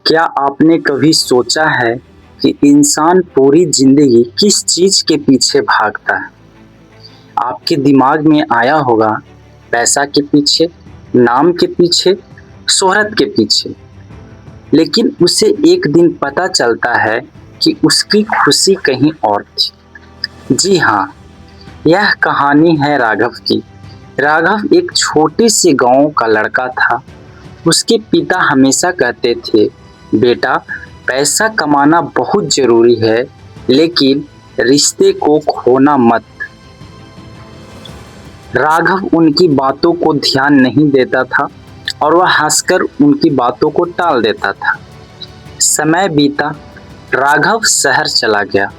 क्या आपने कभी सोचा है कि इंसान पूरी जिंदगी किस चीज के पीछे भागता है? आपके दिमाग में आया होगा पैसा के पीछे, नाम के पीछे, शोहरत के पीछे। लेकिन उसे एक दिन पता चलता है कि उसकी खुशी कहीं और थी। जी हाँ, यह कहानी है राघव की। राघव एक छोटे से गांव का लड़का था। उसके पिता हमेशा कहते थे, बेटा, पैसा कमाना बहुत जरूरी है, लेकिन रिश्ते को खोना मत। राघव उनकी बातों को ध्यान नहीं देता था और वह हंसकर उनकी बातों को टाल देता था। समय बीता, राघव शहर चला गया।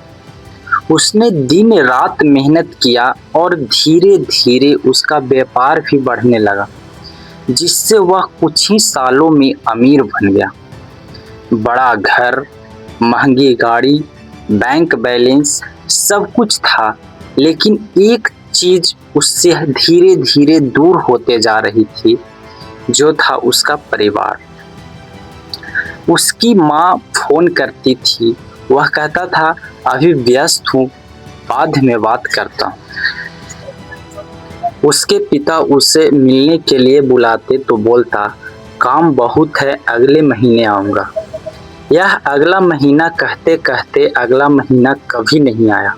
उसने दिन रात मेहनत किया और धीरे धीरे उसका व्यापार भी बढ़ने लगा, जिससे वह कुछ ही सालों में अमीर बन गया। बड़ा घर, महंगी गाड़ी, बैंक बैलेंस, सब कुछ था, लेकिन एक चीज उससे धीरे धीरे दूर होते जा रही थी, जो था उसका परिवार। उसकी माँ फोन करती थी, वह कहता था, अभी व्यस्त हूँ, बाद में बात करता हूँ। उसके पिता उसे मिलने के लिए बुलाते तो बोलता, काम बहुत है, अगले महीने आऊँगा। यह अगला महीना कहते कहते अगला महीना कभी नहीं आया।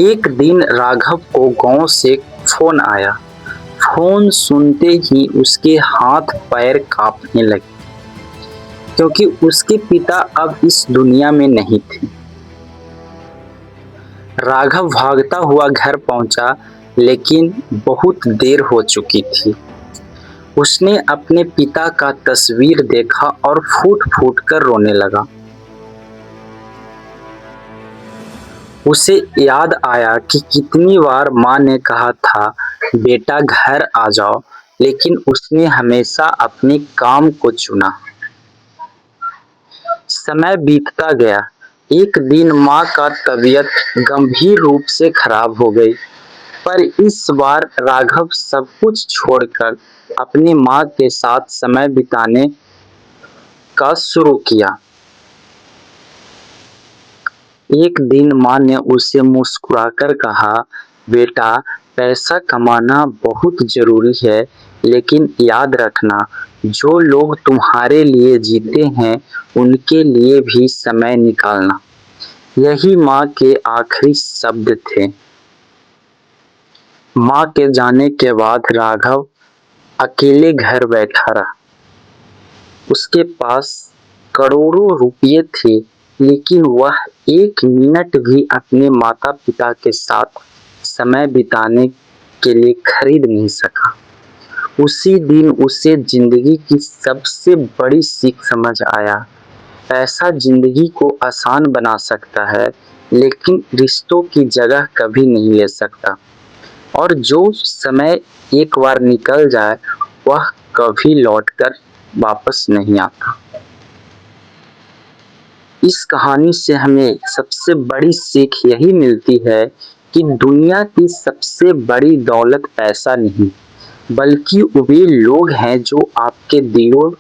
एक दिन राघव को गांव से फोन आया। फोन सुनते ही उसके हाथ पैर कांपने लगे, क्योंकि उसके पिता अब इस दुनिया में नहीं थे। राघव भागता हुआ घर पहुंचा, लेकिन बहुत देर हो चुकी थी। उसने अपने पिता का तस्वीर देखा और फूट फूट कर रोने लगा। उसे याद आया कि कितनी बार माँ ने कहा था, बेटा घर आ जाओ, लेकिन उसने हमेशा अपने काम को चुना। समय बीतता गया। एक दिन माँ का तबीयत गंभीर रूप से खराब हो गई, पर इस बार राघव सब कुछ छोड़कर अपनी माँ के साथ समय बिताने का शुरू किया। एक दिन माँ ने उसे मुस्कुराकर कहा, बेटा, पैसा कमाना बहुत जरूरी है, लेकिन याद रखना, जो लोग तुम्हारे लिए जीते हैं उनके लिए भी समय निकालना। यही माँ के आखिरी शब्द थे। माँ के जाने के बाद राघव अकेले घर बैठा रहा। उसके पास करोड़ों रुपये थे, लेकिन वह एक मिनट भी अपने माता पिता के साथ समय बिताने के लिए खरीद नहीं सका। उसी दिन उसे जिंदगी की सबसे बड़ी सीख समझ आया, पैसा जिंदगी को आसान बना सकता है, लेकिन रिश्तों की जगह कभी नहीं ले सकता। और जो समय एक बार निकल जाए, वह कभी लौटकर वापस नहीं आता। इस कहानी से हमें सबसे बड़ी सीख यही मिलती है कि दुनिया की सबसे बड़ी दौलत पैसा नहीं, बल्कि वे लोग हैं जो आपके दिलों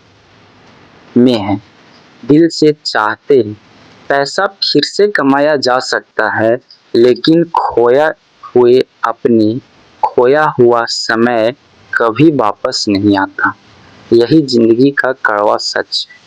में हैं, दिल से चाहते हैं। पैसा फिर से कमाया जा सकता है, लेकिन खोया हुआ समय कभी वापस नहीं आता। यही जिंदगी का कड़वा सच है।